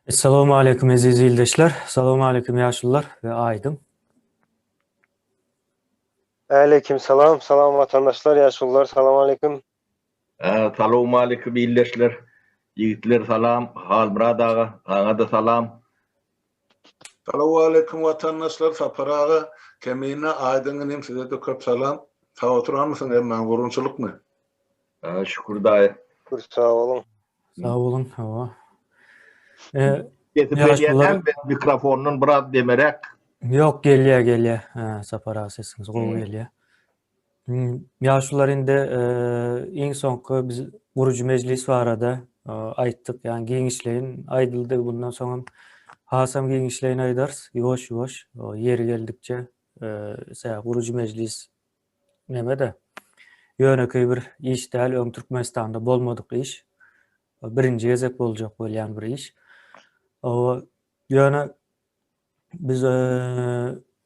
Assalamu alaikum aziz ildeşler. Assalamu alaikum yaşlılar ve Aydın. Aleyküm selam. Salam vatandaşlar, yaşlılar. Salam aleyküm. Salamu alaikum illeşler. Yiğitler salam. Halmurad ağa, ağa da salam. Salamu aleyküm vatandaşlar, Saparağı, Kemine, Aydın'ın size de köp salam. Sağ oturan mısın hemen, vurunçuluk mu? Şükür dayı. Sağ olun. Sağ olun. Hava. Getip Yaşlılar- ediyen mikrofonun biraz demerek. Yok geliyor. Sapara sesiniz o geliyor. Yaşlılar indi en sonki biz vurucu meclis var arada ayttık yani giyin işleyin aydıldı bundan sonra hasam giyin işleyin aydars yavaş yeri geldikçe vurucu meclis neme de yönököy bir iş değil ön Türkmenistan'da bolmadık iş birinci gezek bolacak bolyan bir iş o yöne biz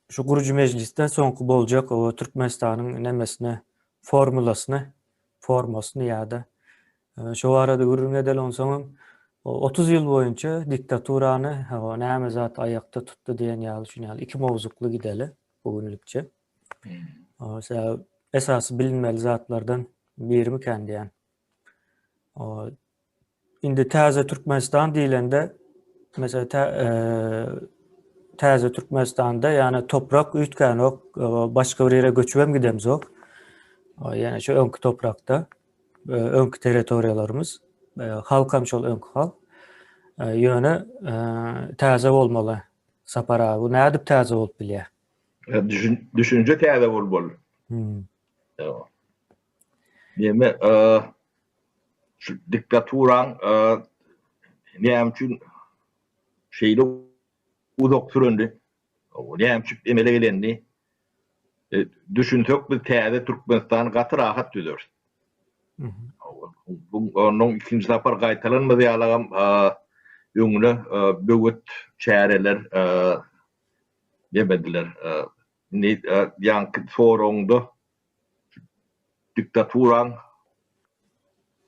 şu kurucu meclisten soňky boljak o Türkmenistanyň nemesine formasını ýa-da şu arada görüňe del onsoň 30 ýyl boýunça diktaturany näme zat aýakda tutdy diýen ýaly şuňaly iki mowzukly gideli bugünlükçe. Esasy bilinmeli zatlardan biri miken diýen. Indi täze Türkmenistan diýilende mesela täze Türkmenistan'da yani toprak üýtgän ok, başga bir ýere göçübem gidemiz ok. Yani şu öňkü toprakda, öňkü territoriýalarymız, halkam şol öňkü halk. Ýöne täze bolmaly. Sapara, bu nädip täze bolup bilýär? Düşünce täze bol. Deme şu diktaturan näme üçin şeýle uzak sürendi. O näme üçin emele gelendi. Düşünsek biz täze Türkmenistan gaty rahat düzer. Bu onun ikinci safar gaýtalanmady ýalagam ýöňüne böwet çäreler demediler. Ne ýanky soraňda diktaturan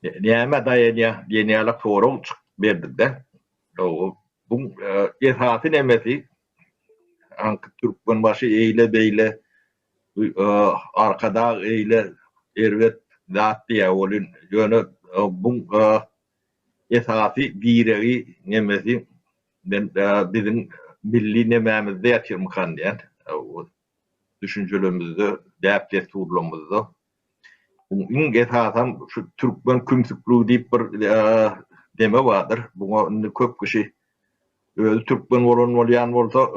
näme daýanýa diýenýärlik soraň berdi-de. Bu esasy nemesi anky Türkmen başy eýle beýle arkada eýle erwet zat diýe bolun ýöne bu esasy diregi nemesi bizim milli nemämizde ýaşyrmykan diýen düşünjelerimizde däp desturlarymyzda bu esasam şu Türkmen kümsükliği diýip bir deme bardyr. Buňa köp kişi öz Türkmen bolýan bolsa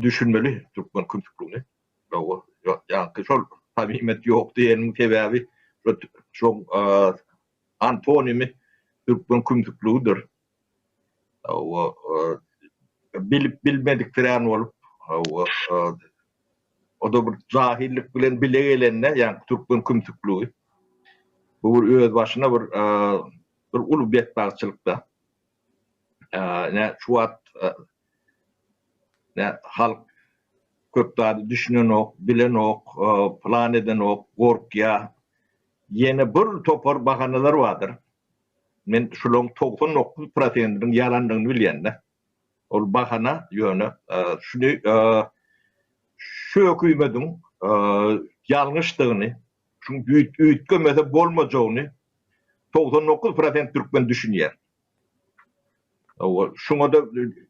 düşünmeli Türkmen kümsükliğini. Yani şol tabimet yok diýeniň sebäbi şu antonimi Türkmen kümsükliğidir. Bilip bilmediklerini bolup o da bir zahirlik bilen bile gelenne yani Türkmen kümsükliği. Bu öz başına bir ulu betbaçylykda. Ne şu wagt ne halk köpdädi düşünen ok, bilen ok, plan eden ok, gorkýa. Ýene bir topar bahanalar bardyr. Men şulan 99%-iň ýalandygyny bilýän-de. Ol bahana ýöne şuny şöküýmediň ýalňyşdygyny, şu üýtgemese bolmajagyny 99% türkmen düşünýär. Şuňa da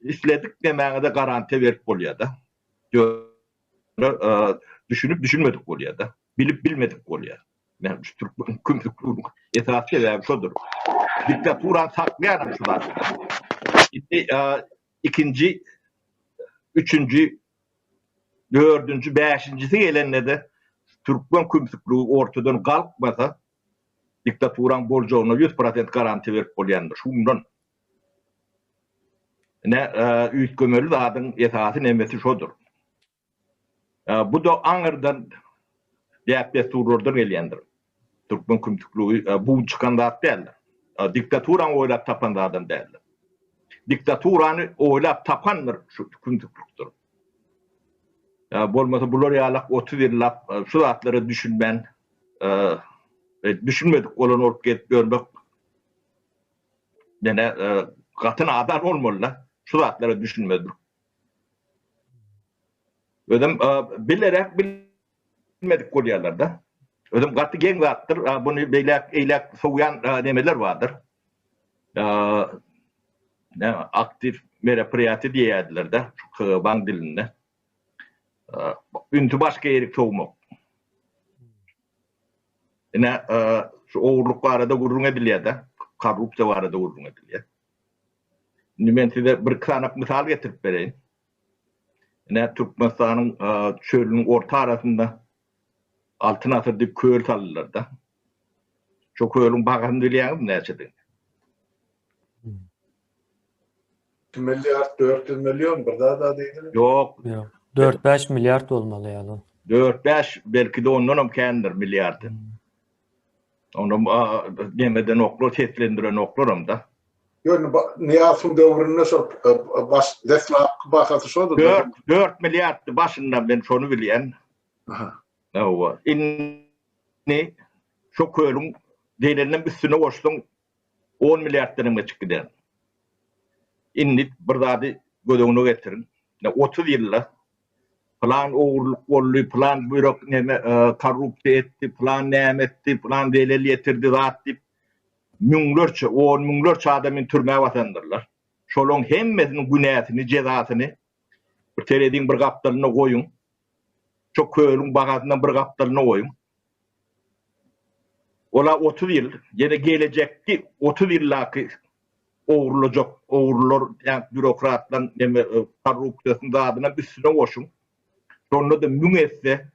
isledik demäňe de garanti berip bolýar-da. Düşünüp düşünmedik bolýar-da. Bilip bilmedik bolýar. Men şu Türkmen kümsükliğiniň esasy sebäbi şodur. Diktaturan saklayan şular. İkinci, üçüncü, dördüncü, beşincisi gelenle de Türkmen kümsükliği ortadan kalkmasa diktaturan boljagyna 100% garanti berip bolýandyr. Şundan ne üýtgemeli zadyň esasy nemesi şodur. Bu da aňyrdan däp desturlardan gelýändir. Türkmen kümsükliği bu çykan zat däl. Diktaturan oylap tapan adam däl. Diktaturany oylap tapandyr şu kümsüklikdir. Bolmasa bular ýalak 30 ýyllap şu zatlary düşünmen, düşünmedik olan olup getip görmek. Ene katın adam olmalılar. Şu zatlara düşünmedir. Ödüm bilerek bilmedik kolyalarda. Ödüm katı gen zattır. Bunu beylek soğuyan demeler vardır. Aktif merapiriyatı diyediler de. Van dilinde. Üntü başka yerik soğumak. Yine şu oğurluk var da gurrun ediliyor da. Korrupsiya var da gurrun ediliyor. Ben size bir kısanak misal getirip vereyim. Yine Türkmenistan'ın çölünün orta arasında altın asırda köl salırlar da. Şu kölün bakasını biliyorsunuz ne yaşadığını. 2 milyar 400 milyon bir daha değildir. Yok. Yok. 4-5 milyar olmalı yani. 4-5 belki de ondan kändir milyardı. Onu demeden oklar seslendiren oklarım da. Yani Niyaz'ın dövründe sor baş desla bakatı şodur. 4 milyardı başından ben şunu biliyen. Aha. İnni şu kölün değerlerinin üstüne koştun 10 milyardan mı çıktı? İnni bir daha da gödüğünü getirin. 30 yılla plan oğurluk oldu, plan bürok korrupsiya etti, plan nem etti, plan delil getirdi, zaten münglerçe, 10 münglerçe adamın türmeye vatandırlar. Şolun hemmesinin günahını, cezasını bir teredin bir kaptalına koyun. Çok köyün bakatından bir kaptalına koyun. Ola 30 yıl, yine gelecekti 30 yıllaki oğurlayacak, oğurlar, yani bürokratla, korrupsiyasının adına üstüne koşun. Sonra da mün etse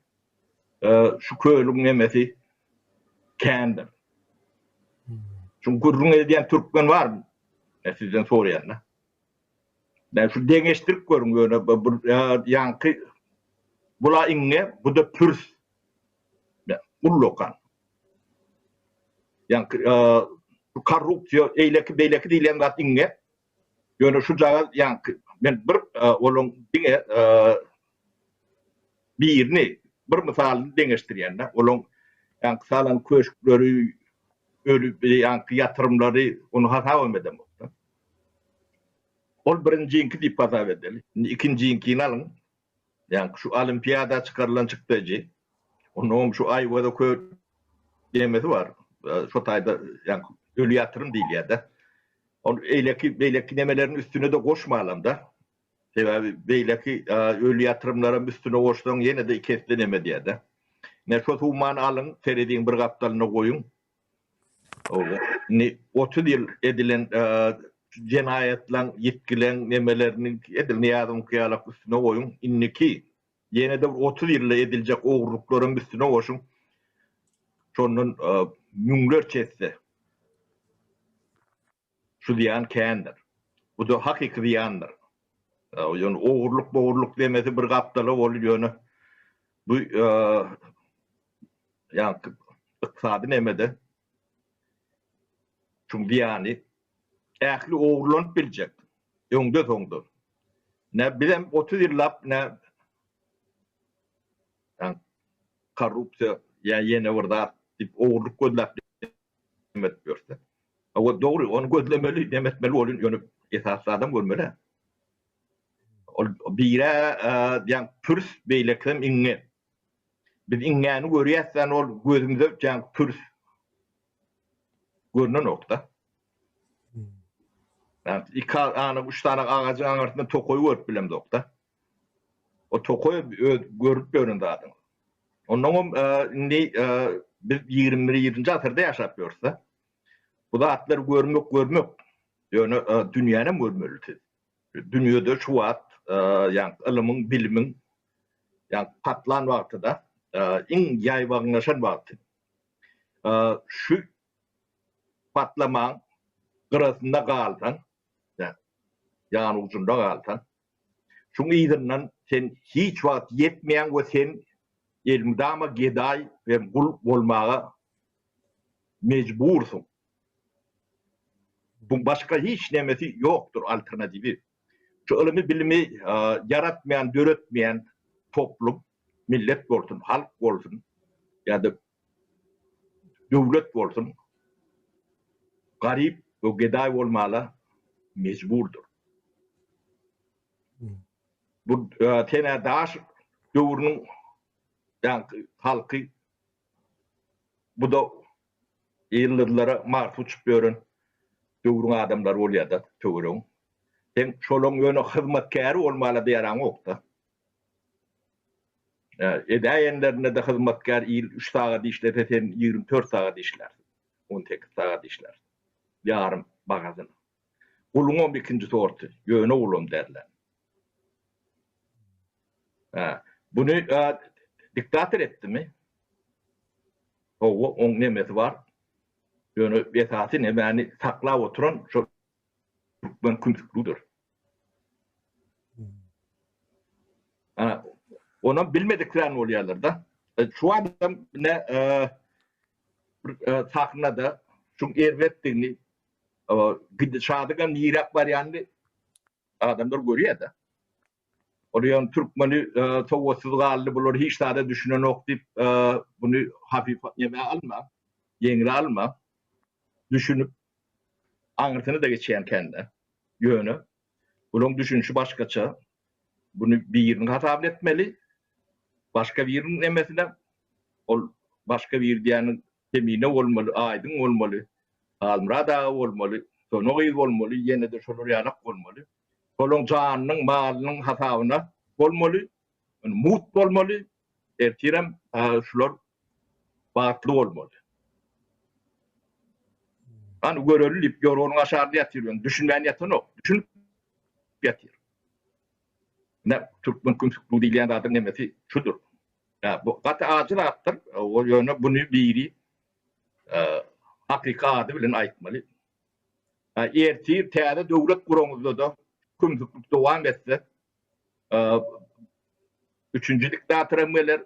şu köyün nemesi kendir. Çünkü gurrun ediyen Türkmen var mı? Sizden soruyanlar. Ben şu dengeçtirip görün. Yankı bula inge, bu da pürs. Ullokan. Yankı korrupsiya, eyleki beyleki diyen gat inge. Yani şu zaga yankı. Ben bir olun dinge birini bir misal dengeçtiriyenler. Olun yankı salan köşkleri ölü yankı yatırımları onu hata etmeden. Ol birinciinki deyip hata edeli. İkinciinkini alın. Yani şu olimpiyada çıkarılan çıktıcı. Onun şu Ayva'da köy yemesi var. Şu tayda yani ölü yatırım değil ya da. Onun beyleki nemelerin üstüne de koşmayalım da. Sebebi beyleki ölü yatırımların üstüne koştuğun yine de kesleneme diye de. Ne şu tuğman alın, serediğin bir kaptalına koyun. 30 yıl edilen cinayetlen, yetkilen nemelerinin edilen yardım kıyalak üstüne koyun. İnniki yine de 30 yılla edilecek oğurlukların üstüne koşun. Şunun müngler çetse. Şu diyen kendir. Bu da hakiki diyandır. Yani oğurluk demesi bir kaptalı oluyor. Bu yani iktisadi nemede. Çünkü yani ehli oğurlanıp bilecek. Öngde sondu. Ne bilem 30 yıllap ne yani korrupsiya yani yine orada oğurluk gözlep demet görse. O doğru onu gözlemeli demetmeli olun yönü esaslı adam görmeli. Bire yani pürs beylekim inge. Biz ingeni görüyorsan o gözümüzde yani pürs görünen nokta. Yani iki ana üç tane ağacın arasında tokoyu görüp bilem nokta. O tokoyu görüp göründü adam. Onun biz 20. asırda yaşapıyorsa bu da atları görmek yani dünyanın görmelidir. Dünyada şu at yani ilimin, bilimin yani patlan vaktinde en yaygınlaşan vakti. Şu patlaman kırasında kalsan yani ucunda kalsan şunu iyidinden sen hiç vakit yetmeyen ve sen elmdama geday ve kul olmaya mecbursun. Bu başka hiç nemesi yoktur alternatifi. Şu ilmi bilimi yaratmayan, döretmeyen toplum, millet olsun, halk olsun ya da devlet olsun garip ve geday olmalı mecburdur. Hmm. Bu tene daş döwrüniň halky bu da ýyllara marif uçup bören döwrüň adamlar bolýar-da töwereň. Sen şolaň ýöne hyzmatkär bolmaly diýäraň okda. Edaýenlerine de hyzmatkär 3 sagat işletesen 24 sagat işler. 18 sagat işler. Ýarym bagazyny. Ulum 12-nji sorty, ýöne ulum derler. Bunu diktator etdimi? Oň nemesi bar. Ýöne esasy nemeni saklap oturan şu Türkmen kümsüklidir. Onu bilmediklerini oluyorlar da. Şu adam ne sahne da şu ervettiğini şadıgan Irak var yani adamlar görüyor da. Oraya Türkmeni soğutsuz galli bulur hiç daha düşünen yok deyip bunu hafif yemeğe alma, yengre alma, düşünüp anlatını da geçeyen kendi yönü. Bunun düşünüşü başkaça. Bunu bir yerin hata etmeli. Başka bir yerin emesine başka bir diyenin temine olmalı, aydın olmalı, almra dağı olmalı, sonuğu olmalı, yine de şolur yanak olmalı. Solun canının, malının hatavına olmalı, mut olmalı, ertirem şular bağıtlı olmalı. Hani görülüp, yorulun aşağıda yatırıyorsun, düşünmeyen yatan o, düşünüp yatır. Ne Türkmen kümsükliği diyen adın nemesi şudur. Bu katı acil attır, o yöne bunu biri hakika adı bilen aytmalı. Ertir, teade devlet kuramızda da kümsüklik devam etse, 3. diktatör emmeler,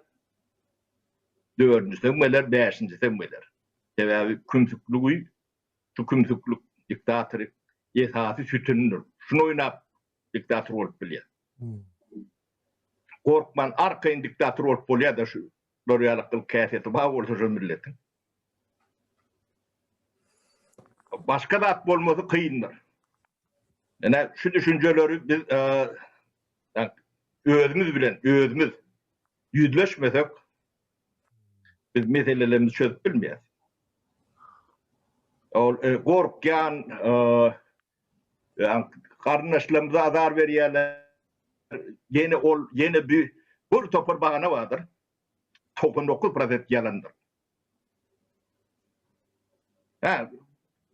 4. emmeler, 5. emmeler. Sebebi kümsükliği, şu kümsüklik diktatörü esası sütünür. Şunu oynap diktatör olup biliyor. Korkman arkayın diktatör olup bolýar da şu loryalyklyk käseti bar bolsa şu milletin. Başka da at bolmasy kıyındır. Yani şu düşünceleri biz özümüz bilen, özümüz yüzleşmesek biz meselelerimizi çözüp bilmeyiz. Korkyan kardeşlerimize azar veriyorlar. Yeni bir topar bahane vardır. 99% yalandır.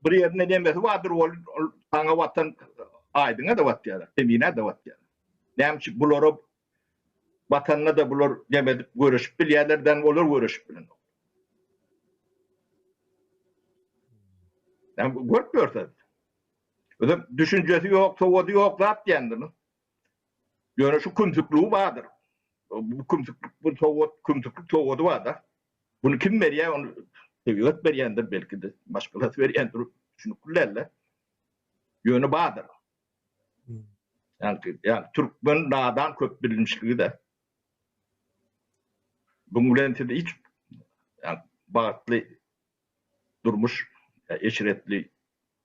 Bir yerine demesi vardır, sana vatan aydına da vat yarar, temine de vat yarar. Neymiş buları vatanına da bular demedik, görüşüp bil, yerlerden olur görüşüp bilin. Yani görmüyorsa. Düşüncesi yok, soğudu yok, zat kendini. Yani şu kümsüklüğü vardır. Bu kümsüklük, bu kümsüklük soğudu vardır. Bunu kim veriyor? Onu devlet veriyendir belki de. Başkaları veriyendir. Şunu kullerle. Yönü vardır. Yani Türkmen nadan köp bilinmişliği de. Bu müllentide hiç bağıtlı durmuş, eşiretli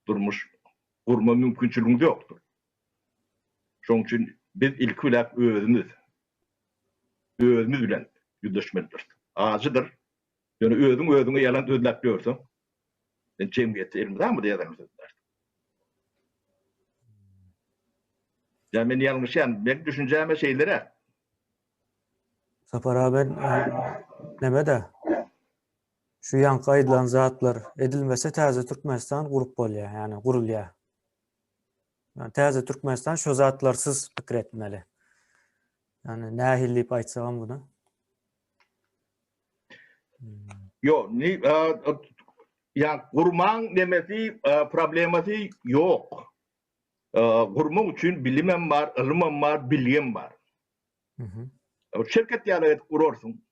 durmuş, kurma mümkünçülüğü yoktur. Şunun için biz ilk olarak özümüz bilen yüzleşmelidir. Ağacıdır. Yani özünü yalan özlep diyorsun. Ben cemiyeti elimden mi diyelim sözler? Yani ben yanlış ben düşüneceğime şeylere. Sapar abi neme de şu yankı edilen zatlar edilmese täze Türkmenistan gurup bolýar, yani gurulýar. Yani täze Türkmenistan şu zatlarsız pikir etmeli. Yani nähillip aýtsam bunu? Yok, yani kurman demesi problemati yok. Kurman için bilimem var, ilimem var, bilgim var. Şirket yalayıp kurursun.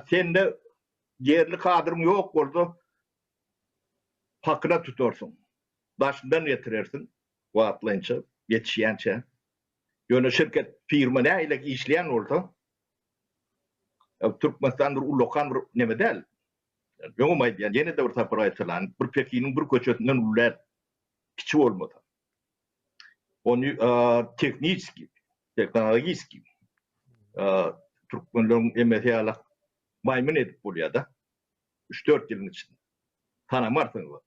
Sen de yerli kadrın yok oldu, hakkına tutursun. Başından getirirsin, vaatlayınca, yetişiyençe. Yani şirket firma ne ile işleyen oldu. Türkmenistan'da ulokan ne bedel? Yok mu yani yine de orta parayı salan, bir pekinin bir köçetinden ular. kiçi olmadı. Onu teknologik Türkmenlerin emetiyalı maymun edip oluyor da 3-4 yılın içinde. Tanımarsın bu.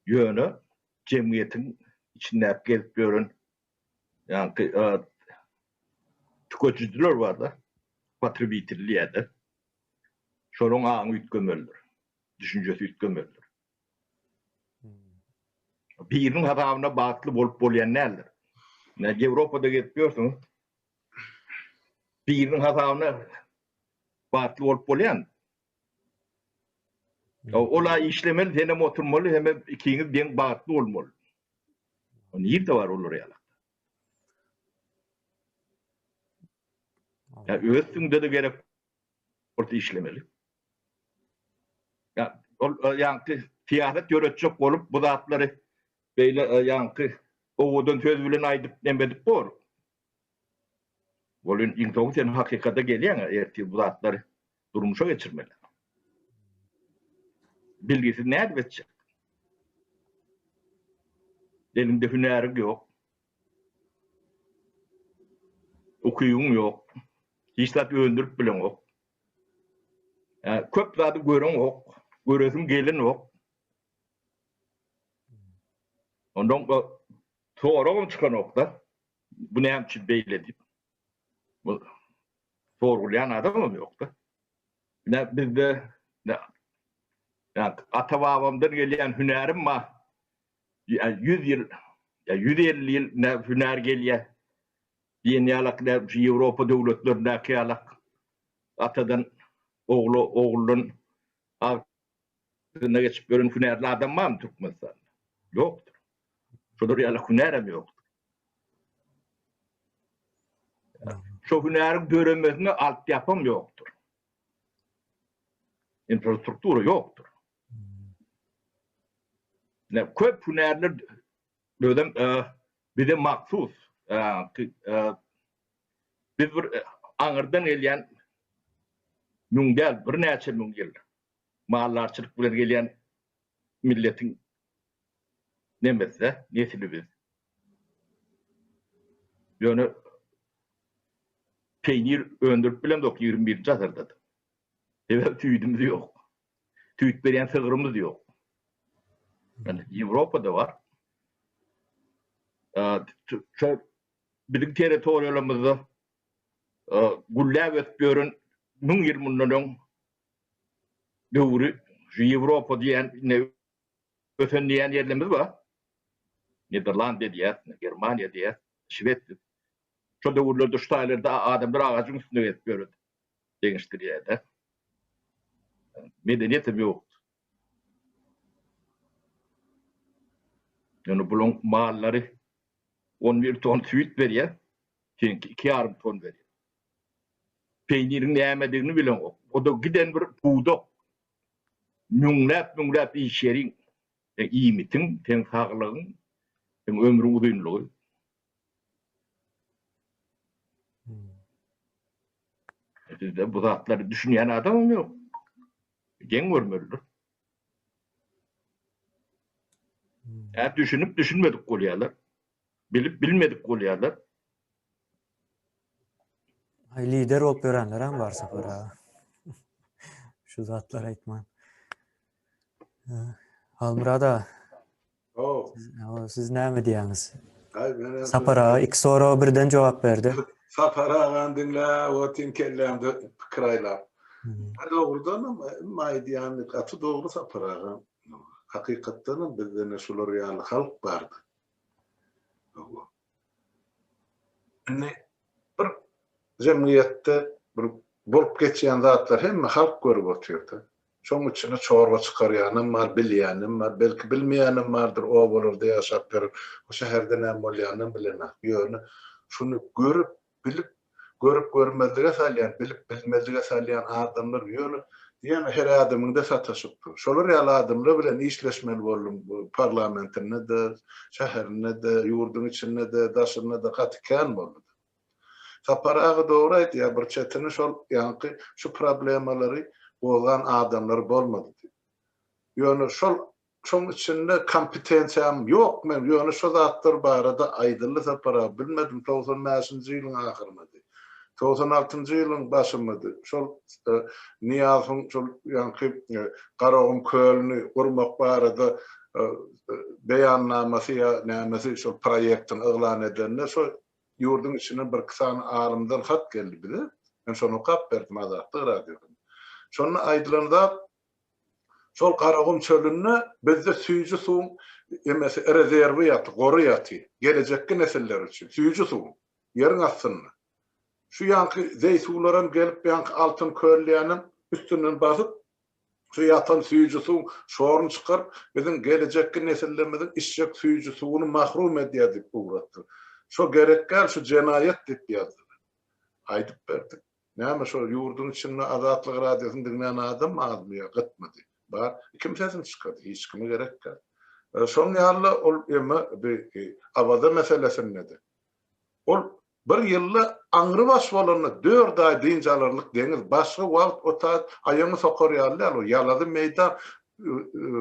Yönü cemiyetin içinde hep gelip görün. Yani tüketiciler var da patribitirliğe şorun ağını ütkömöldür. Düşüncesi ütkömöldür. Birinin hatamına bağlı bolup bolayan neler? Ne Avrupa'da getiriyorsunuz. Birinin hatamına bağlı bolup bolayan. Olay işlemeli, hem oturmalı, hem ikiniz bien bağlı olmalı. O niye de var olur ya? Ya özünde de gerek orta işlemeli. Yani tiyaret yönetecek olup bu zatları böyle yankı oğudun söz bilen aydıp demedik doğru. Volun intoğu senin hakikate geliyor ya erti bu zatları durmuşa geçirmeli. Bilgisi ne edecek? Elinde hünerin yok. Okuyun yok. Hiç zaten öndürüp bilen yok. Köp zaten görün yok. Görüyorsun gelin yok. Ondan sonra çıkan nokta bu ne yapıp beyledip sorgulayan adamım yoktu. Ne bizde yani ata-babamdan gelen hünerim var. 100 yıl 150 yıl ne hüner geliyor. Yeni alak ne Avrupa devletlerindeki alak atadan oğlun altına geçip görün hünerli adam var mı Türkmenistan'da? Yoktur. Şudur yalak hünerim yoktur. Şu hünerin görünmesine altyapım yoktur. İnfrastrukturu yoktur. Ne köp hünerler dedim bize maksus biz bir anırdan gelen müngel bir neçe müngel mallarçılık bilen gelen milletin nemese nesili biz yani peynir öndürüp bilen dok 21. asırda da. Evet tüydümüz yok. Tüyt veren sığırımız yok. Yani Avrupa'da var. Bizim teritoriyalarımızda güllab ötbörün 1020'nin dövrü Avrupa diyen öten diyen yerlerimiz var. Niderlanda diye, Germanya diye, Şvedya. Şu dövrlerde şu taylarda adamlar ağacın üstünde ötbörün. Değiştiriyor da. Medeniyetim yok. Yani bunun malları 11 ton tüyt veriyor. Çünkü 2,5 ton veriyor. Peynirin ne yemediğini bilen o. O da giden bir buğdak. Münglap iş yerin. İyi mitin, ten sağlığın, ten ömrün uzunluğu. Bizde bu zatları düşünen adam yok. Gen görmelidir. Yani düşünüp düşünmedik oluyorlar. Bilip bilmedik oluyorlar. Lider olup görenler hem var Sapara. Şu zatlar aytman. Halmurada siz ne mi diyeniz? Sapara iki soru birden cevap verdi. Sapara dinle o tinkellemde fikrayla. Doğrudan ama yani katı doğru Sapara. Hakikaten bizde neşular yani halk vardı. Ne bir cemiyette bir bolup geçen zatlar hem halk görüp oturuyordu. Şoň içine çorba çıkarýanym bar, bilýänim bar, belki bilmeýänim bardyr, o bolurdy ýaşap berip, o şäherde näme bolýanyny bilenek. Ýöne şunu görüp, bilip, görüp görmezlige salýan, bilip bilmezlige salýan adamlar ýöne diýen her adamyň da sataşypdy. Şolar ýaly adamlar bilen işleşmeli boldum bu parlamentinde de, şäherinde de, ýurdun içinde de, daşynda da gatykän boldy. Saparağı doğru aýtýar, bir çetini şol ýanky şu problemleri bolan adamlar bolmady. Ýöne şol çoň içinde kompetensiyam yok. Men ýöne şu zatlar barada aýdyrly sapara bilmedim 95-nji ýylyň ahyryndy. 96-njy ýylyň başyndy. Şol Niýazyň şol ýa-ni Garagum Kölni gurmak barada beýannamasy ýa nämesi şol proýektiň eglan edende şol ýurdun içine bir kısan alımdan hat geldi bile. Ben şonu kap berdim Azatlyk radioda. Şonu aýdylanda şol Garagum çölüne bizde süýjü suw emesi rezerwi ýaty, gory ýaty. Gelecekki nesiller üçin süýjü suw ýeriň astynda. Şu ýanky zeýsuwlaram gelip ýanky altyn köllýäniň üstünden basyp şu ýatan süýjü suw şorun çykyp biziň gelecekki nesillerimiziň içjek süýjü suwuny mahrum edýärdik bu uratdy. Şo gerekkel şu jenaýet diýip ýazdylar. Aýdyp berdik. Näme şo ýurdun içinde Azatlyk radiosyny dinleýän adam azmyýa gitmedi. Bar kim sesin çykdy, hiç kime gerekkel. Şoň ýaly ol bir abada meselesini nedi. Ol bir ýylda aňry baş bolany 4 aý diňe alarlyk deňiz başga wagt otat aýymy sokar ýaly o ýalady meýdan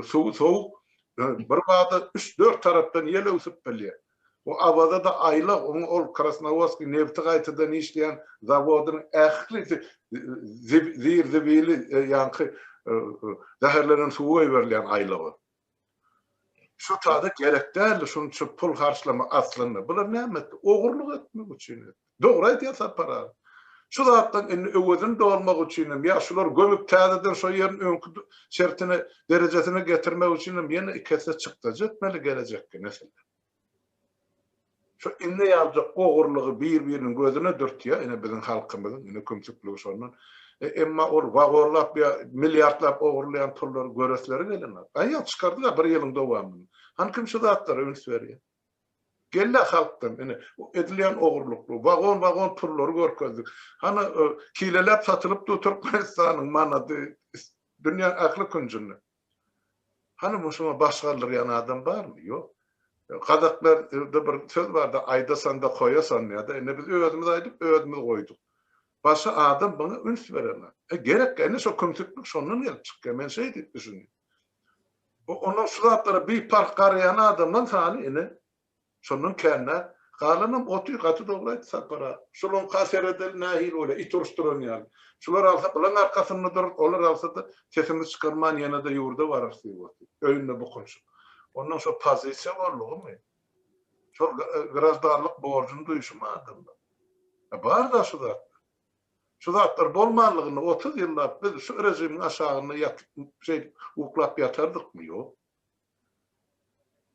sow bir wagtda 3-4 tarapdan ýele usup bilýär. O abada da aýlyk ol Krasnovodski nefti gaýtadan işleýän zawodyň ähli zibili ýanky zäherlenen suwy berilýän aýlygy. Şu taýda gerekdäl şunu pul harçlama aslynda. Bular näme? Ogurluk etmek üçin. Dogry aýdýar sapara. Şu zatdan öwüdün dolmak üçin ýa şular gömüp täzeden şo ýerin öňkü şertine derejesine getirmek üçin ýene ikisi çykdy. Jetmeli gelecekki nesiller. Şu inne ýaljak ogurlugy bir-biriniň gözüne dürtýär. Ene biziň halkymyzyň ene kömçükligi şondan. Emma or wagorlap ýa milliardlap ogurlayan pullar göresleri gelenler. Aýa çykardylar bir ýylyň dowamyny. Han kim şu zatlara öňs berýär? Gelle halkdan ene edilýän ogurlukly wagon pullary görkezdik. Hana kilelep satylyp Türkmenistanyň manady dünýä akly kunjunly. Hana muşuma başgalyrýan adam barmy? Ýok. Kazaklarda bir söz barda aýda sanda koyasan ýa-da ene biz özümiz aýdyp özümiz goýduk. Başa adam bana üns verenler. Gerek ene şo kömsüklük şondan gelip çykýar. Men şey diýip düşünýär. Onun suratlara bir park garayan adamdan sani ene şondan kenne galanam otuy gaty doglaýdy sapara. Şolon kaseredel nahil ola ituruşduran ýaly. Şular alsa bilen arkasynda durup olar alsa da sesini çykarman ýana da ýurda bararsy boldy. Öýünde bu konşu. Ondan şo pozisiýa barlygymy? Şol grazdarlyk borjunu duýşma adamda. Bar da şu da. Şu zatlar bolmanlygyny 30 ýyllap biz şu rejimiň aşagyna uklap ýatardykmy? Ýok.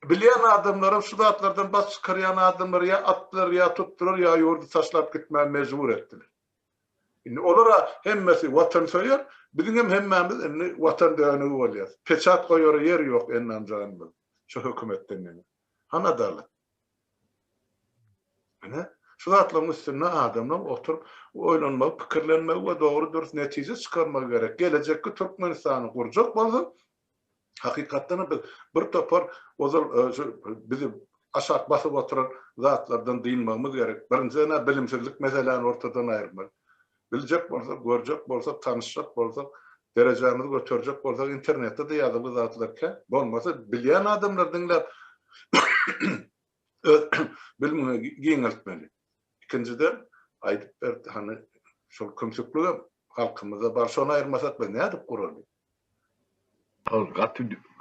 Bilýän adamlar şu zatlardan bas çykarýan adamlar ýa atlar ýa tutdurar ýa ýurdu taşlap gitmän mejbur etdiler. Indi olara hemmesi watan söýär, biziň hemmemiz indi watan döňügi bolýar. Peçat goýar ýer ýok ennamjany bil. Şu hökümetden näme? Han adalet. Ene şu zatlaryň üstüne adamlar oturup oýlanmak, pikirlenmek we dogry dürüst netije çykarmak gerek. Gelecekki Türkmenistany gurjak bolsa hakykatdan bir topar ozal bizi aşak basyp oturan zatlardan diýilmegimiz gerek. Birinji bilimsizlik meselelerini ortadan aýyrmak. Biljek bolsa, görjek bolsa, tanışjak bolsa, derejemizi götürjek bolsa internetde de ýazyly zatlarka bolmasa bilýän adamlar diňläp bilmegi giňeltmeli. İkinciden aýdyp berdi hani şol kömsüklüge halkymyza bar şonu aýyrmasak ben nädip guraly?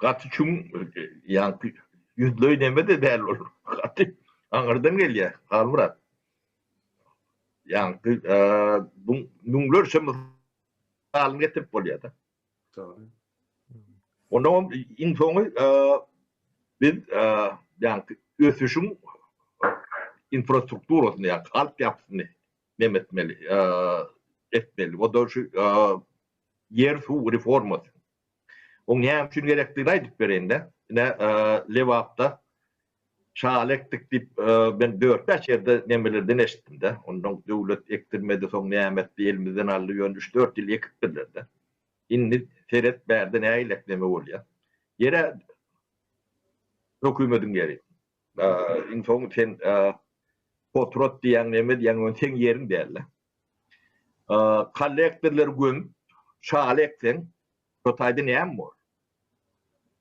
Gaty çum ýanky ýüzlöý neme de däl olur. Gaty aňyrdan gelýär. Galmurat. Ýanky bu nüňler şems alym getirip bolýar da. Tabii. Ondan infonu biz ýanky ösüşüň infrastrukturasyny ýa altyapysyny nemetmeli, etmeli. O da şu yer su reformasy. Oň näme üçin gerekligini aýdyp berende. Ine Lewapda şalekdik diýip ben 4-5 ýerde nemelerden eşitdim de. Ondan döwlet ektirmedi, soň nämetli elimizden aldy, 3-4 ýyl ekip berdi. Indi seret berdi näýlekleme bolýar. Yere hökümetiň geri. Infonu sen potrot diýen neme diýen sen ýeriň däl. Kollektorlar göm şalekden totaýdy näme bol?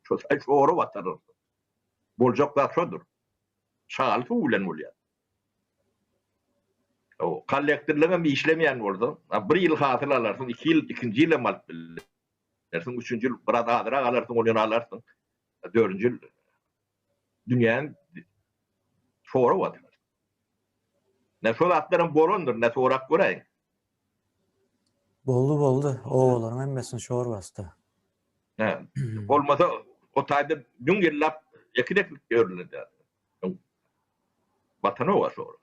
Şu say şoğru batarır. Bolcaklar şodur. Şagal ulen bolýar. O kollektörlere bir işlemeyen orada. Bir yıl hatırla alarsın, 2 yıl, ikinci yıl mal bilirsin, üçüncü yıl biraz adıra alarsın, onu alarsın. Dördüncü yıl dünyanın şoğru var. Ne şol atların bolondur, ne soğrak göreyim. Boldy. Oğulların hemmesini şor bastı. He. Olmasa o tayda dün gelap ekideklik görülürdü. Vatanı var şoğru.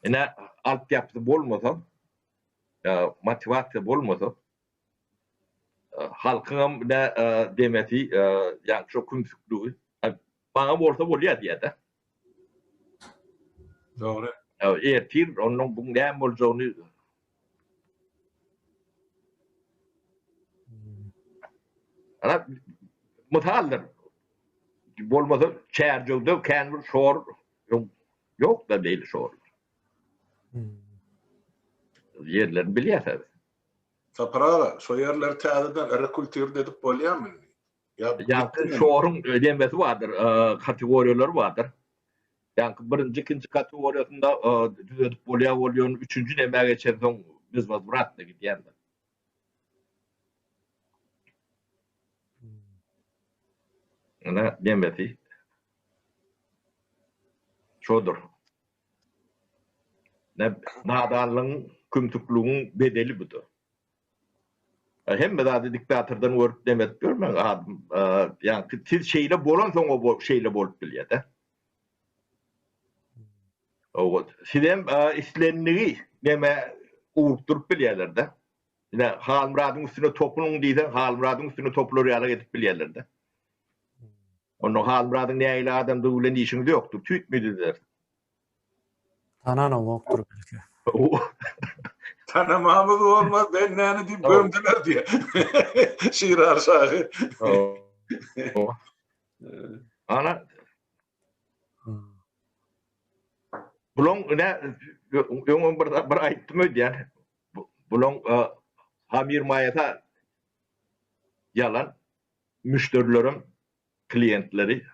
Ne altyapısı bolmasa, motivasiya bolmasa, halkın ne demeti, yani çok kümsüklüğü, bana bolsa bolýar diýär. Doğru. Ertir, onun bu näme boljagyny ana mutaldır. Bolmasa çärjildi, kän bir şor yok da değil şor. Yerlerini bilýär tabii. Sapara, so yerler täzeden rekultür dedip bolýarmy? Yani şoğurun ödemesi vardır, kategoriyaları vardır. Yani birinci, ikinci kategoriyasında düzedip bolýan, üçüncü nemeye geçersen biz vazburatla gidiyorlar. Ana demesi şodur. Ne nadanlığın, kümtüklüğün bedeli budur. Hem de diktatörden görüp demet görmen adam yani siz şeyle bolan soň o şeyle bolup bilýär de. O sizem islenligi neme uğupturup bilýärler de. Yine Halmuradyň üstüne topluň diýsen Halmuradyň üstüne toplar ýala gedip bilýärler de. Onu Halmuradyň näýle adam döwlen işiňiz ýokdur, tüýtmediler. Tanan oktur belki. Tanamamız olmaz, ben näni diýip gömdiler diye. Şiir arşağı. Ana bulon ne öňüm bir aýtdym ödýän. Bulon Hamir Mayata yalan müşterilerim, klientleri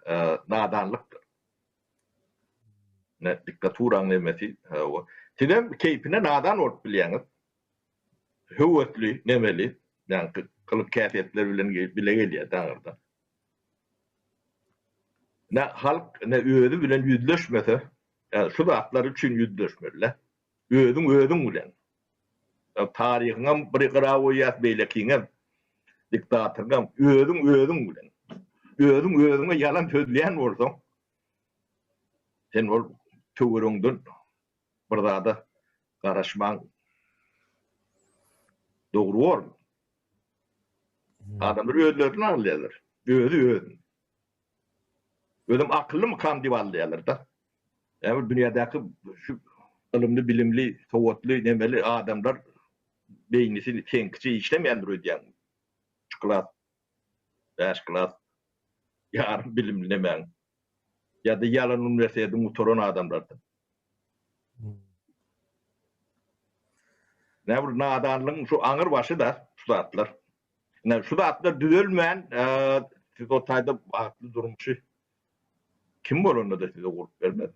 nadanlıktır. Ne diktaturan nemesi. Tidem keyfine nadan olup bilýäňiz. Hüwetli, nemeli, yani kılık kıyafetler bile gelýär dağırda. Ne halk ne öýüdi bilen yüzleşmese, yani şu zatlar üçün yüzleşmerler. Öýüdüň bilen. Tarihiňem bir garawoýat beýlekiňem, diktatorňam öýüdüň bilen. Öýüdüňe yalan sözleýän bolsaň, sen ol töwerüňden bir zada garaşmaň dogry bolmaz. Adamlar öýüdlerini alýarlar. Öýüdüm akyllymy kan diýip alýarlar da. Yani dünýädäki şu ilmli, bilimli, sowatly nemeli adamlar beýnisini teňkiçe işlemeýändir öýdýän. 3 klas, 5 klas, ýarym bilimli nemäň. Ya da yalan üniversitede mutoron adamlardan. Ne bu nadanlığın şu aňyr başı da şu zatlar. Ne şu zatlar düzelmeýän siz o taýda hakly durmuşy kim bolanda da size gurup bermedi.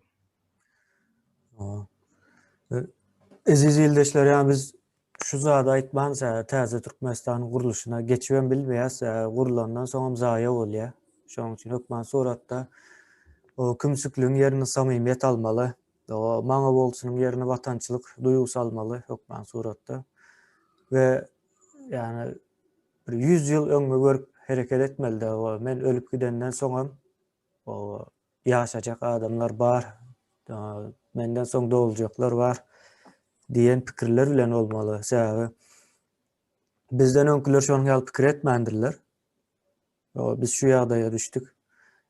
Aziz ýoldaşlar, yani biz şu zada aýtmansa täze Türkmenistanyň guruluşuna geçiben bilmeýäs, gurulandan soňam zaýa bolýar. Şoň üçin hökmen suratda o kümsüklüğün yerini samimiyet almalı. O maňa bolsunyň yerini vatançylyk duýgusy almalı hökmen suratda. Ve yani 100 ýyl öňe görüp hereket etmeli. O men ölüp gidenden soňam o ýaşajak adamlar bar. Menden soň dowuljaklar var diýen pikirler bilen bolmaly. Sebäbi bizden öňkiler şonuň ýaly pikir etmändirler. Biz şu ýagdaýa düşdük.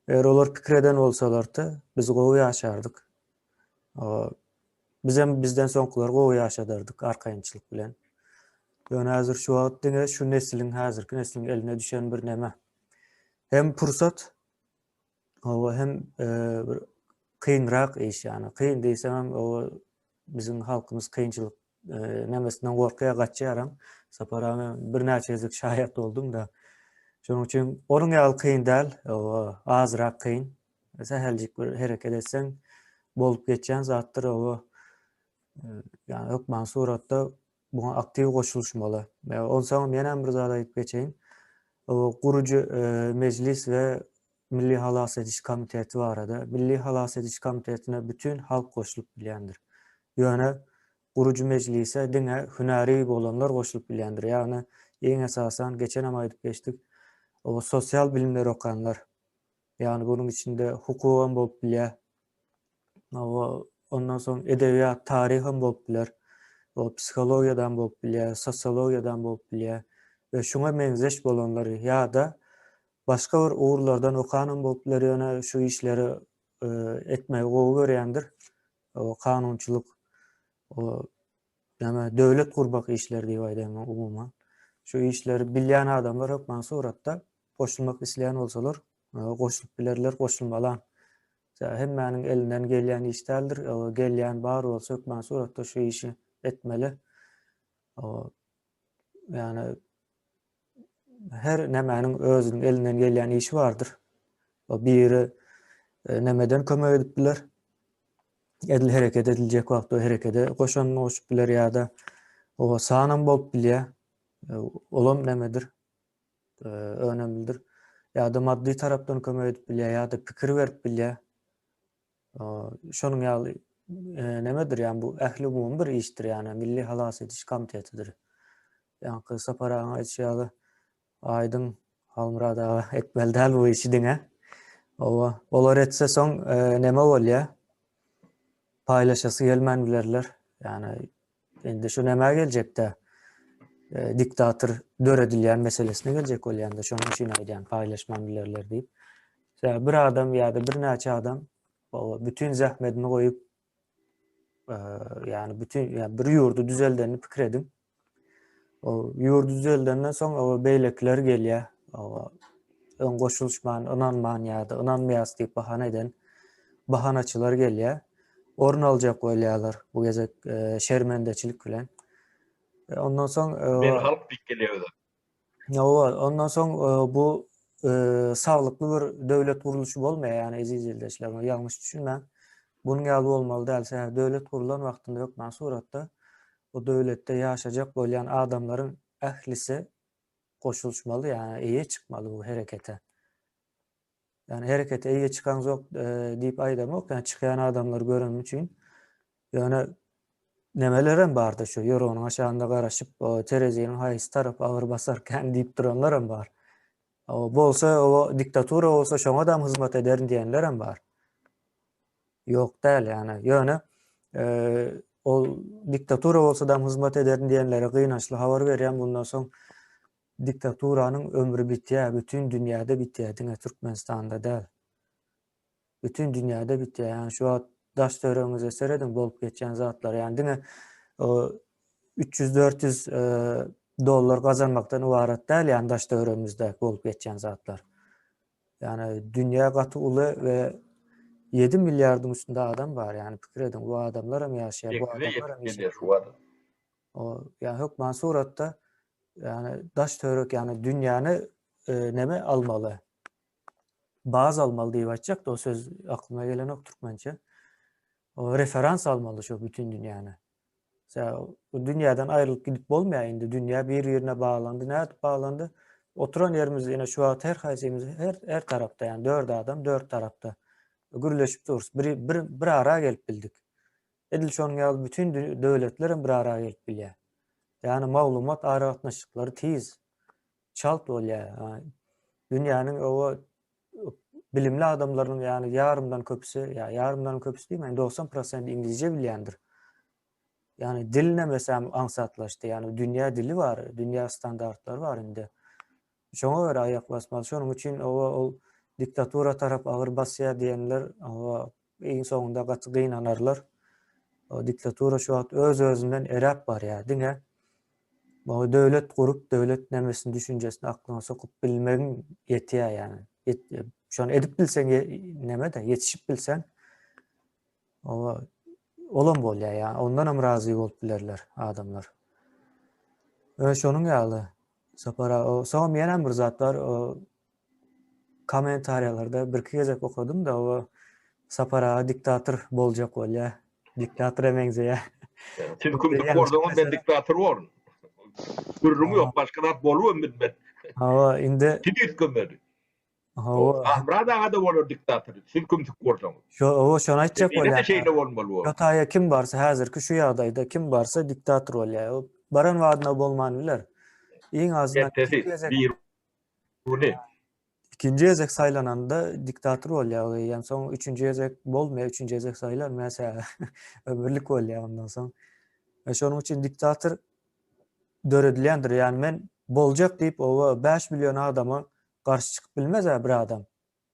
Eger olar pikir eden bolsalardy, biz gowy ýaşardyk. Bizden soňkular gowy ýaşadardyk arkaýynçylyk bilen. Ýöne häzir şu wagtda şu nesliň, häzirki nesliň eline düşen bir näme. Hem pursat, hem bir kıyınrak iş, yani kıyın diýsem o bizim halkımız kıyınçılık nemesinden gorkaya gaçýaram. Sapara bir näçe ýyzyk şahyat oldum da Şonuň üçin onuň ýaly kyn däl, azyrak kyn. Säheljik bir hereket etseň bolup geçen zatdyr ýani hökman suratda buňa aktiw goşulmaly. Onsoň ýene bir zat aýdyp geçeýin. Guruju mejlis we Milli Halas Ediş Komiteti barada. Milli Halas Ediş Komitetine bütün halk goşulup bilýändir. Ýöne guruju mejlise diňe hünäri bolanlar goşulup bilýändir. Ýagny eň esasan geçen aýdyp geçdik. Sosial bilimler okanlar. Ýani bunyň içinde hukuk bolup bilýär. Ondan soň edebiýat, taryh bolup bilýär. Psihologiýadan bolup bilýär, sosiologiýadan bolup bilýär. Ve şuna menzeş bolanları ýa-da başga bir uğurlardan okanyn bolup bilýär, ýöne şu işleri etmegi gowy görýändir. Kanunçylyk, döwlet gurbak işleri diýip aýdýan umumyň. Şu işleri bilýän adamlar hökman suratda goşulmak isleýän bolsalar, goşulyp bilerler, goşulmalan. Hemmäniň elinden gelýän iş däldir. Gelýän bar bolsa hökman suratda şu işi etmeli. Yani her nämäniň özüniň elinden gelýän işi bardyr. Biri nämeden kömek edip biler. Edil hereket ediljek wagtda herekete goşanyň goşup biler ýa-da sanyň bolup bilýär. Olam nämedir? Önemlidir. Ýa-da maddi tarapdan kömek edip bilýär, ýa-da pikir berip bilýär. Şonuň ýaly nämedir? Ýani bu ähli umum bir işdir, ýani Milli Halas Ediş Komitetidir. Ýani saparaňa aýdýaly Aydın Halmurada etmeli däl bu işi diňe. Olar etse soň näme bolýar? Paylaşasy gelmän bilerler. Yani endi şu näme geljekde? Diktator döredilýän meselesine geljek bolýanda şonuň üçin aýdýan paylaşman bilerler diýip. Bir adam ýa-da bir näçe adam bütün zähmetini goýup yani bir ýurdu düzeldenini pikir edin. Ýurdu düzeldenden soň beýlekler gelýär. Ön goşuluşman, ynanman ýa-da ynanmaýas diýip bahana eden bahanaçylar gelýär. Orun aljak bolýarlar bu gezek şermendeçilik bilen. Ondan soň Men halk pikirleýär. ondan soň bu saglykly bir döwlet guruluşy bolmaýar, ýani eziz-eldeşler, ýalňyş düşünmän. Bunyň ýaly bolmaly dälse, döwlet gurulan wagtynda hökman suratda o döwletde ýaşajak bolýan adamlaryň ählisi goşulmaly, ýani eýe çykmaly bu herekete. Yani herekete eýe çykan zok diýip aýdamak, ýani çykýan adamlar görünüm üçin ýöne nemelerem bardy şu ýöronyň aşagynda garaşyp terezeniň haýsy tarap agyr basarkan diýip duranlar hem bar. Bolsa o diktatura bolsa şoňa adam hyzmat eder diýenler hem bar. Ýok däl ýani ýöne o diktatura bolsa da hyzmat eder diýenlere gynançly habar berýän, bundan soň diktaturanyň ömrü bitýär, bütün dünýäde bitýär, diňe Türkmenistanda däl. Bütün dünýäde bitýär. Yani şu wagt daş töreňize seredin bolup geçen zatlar, yani diňe 300-400 dollar gazanmaktan ibaret däl, yani daş töreňizde bolup geçen zatlar. Yani dünýä gaty uly we 7 milyardyň üstünde adam bar, yani pikir edin, bu adamlar hem ýaşaýar, bu adamlar hem ýaşaýar. Yani hökman suratda yani daş törek, yani dünýäni neme almaly? Baz almaly diýip aýtjak da o söz aklyma gelen ok türkmençe. Referans almaly şu bütün dünýäni. Dünýäden aýrylyp gidip bolmaýar indi. Dünýä bir ýerine baglandy. Näde baglandy? Oturan ýerimiz ýene şu wagt her haýsymyz her tarapda, yani 4 adam 4 tarapda gürleşip durus. Bir ara gelip bildik. Edil şonuň ýaly bütün döwletler bir ara gelip bilýär. Yani maglumat aragatnaşyklary tiz. Çalt bolýar. Dünýäniň o bilimli adamlarynyň, yani ýarymdan köpüsi, ýarymdan köpüsi diýmeýin, 90% İngilizce bilýändir. Yani dil nemesem ansatlaşdy. Yani dünýä dili bar, dünýä standartlary bar indi. Şoňa görä aýak basmaly. Şonuň üçin o diktatura tarap agyr basýar diýenler eň soňunda gaty gynanarlar. O diktatura şu wagt öz-özünden eräp bar ýa. Diňe bu döwlet gurup, döwlet nemesini düşünjesini aklyna sokup bilmegiň ýetýär ýani. Şonu edip bilseň neme de ýetişip bilsen olam bolýar ýani. Ondan hem razy bolup bilerler adamlar. Şonuň ýaly Sapara o son ýene bir zat bar. O komentariýalarda bir gezek okudum da o Sapara diktator boljak bolýa. Diktator emeňze. Siz Bu kümdük ýalňyş bolsaňyz ben mesele. diktator bolun. Gürrüm Aha. yok, başka zat bolubam bilmem. Hawa indi Siz kömeli. hawa Amrada da bolur diktator. Siz kümdük bolsaňyz. şo şonu aýtjak Yine de bolýar. şeyle bolmaly o. Şo taýa kim barsa häzirki şu ýagdaýda kim barsa diktator bolýar. O baran wadyna bolman biler. Iň azyndan Ertesi bir bu ne? ikinci ezek saylananda diktator bolýar. Ýa-ni soň üçünji ezek bolmaýar, üçünji ezek saylar mesela ömürlük bolýar ondan soň. Şonuň üçin diktator döredilýändir. Ýani men boljak diýip o 5 milyon adama garşy çykyp bilmez bir adam.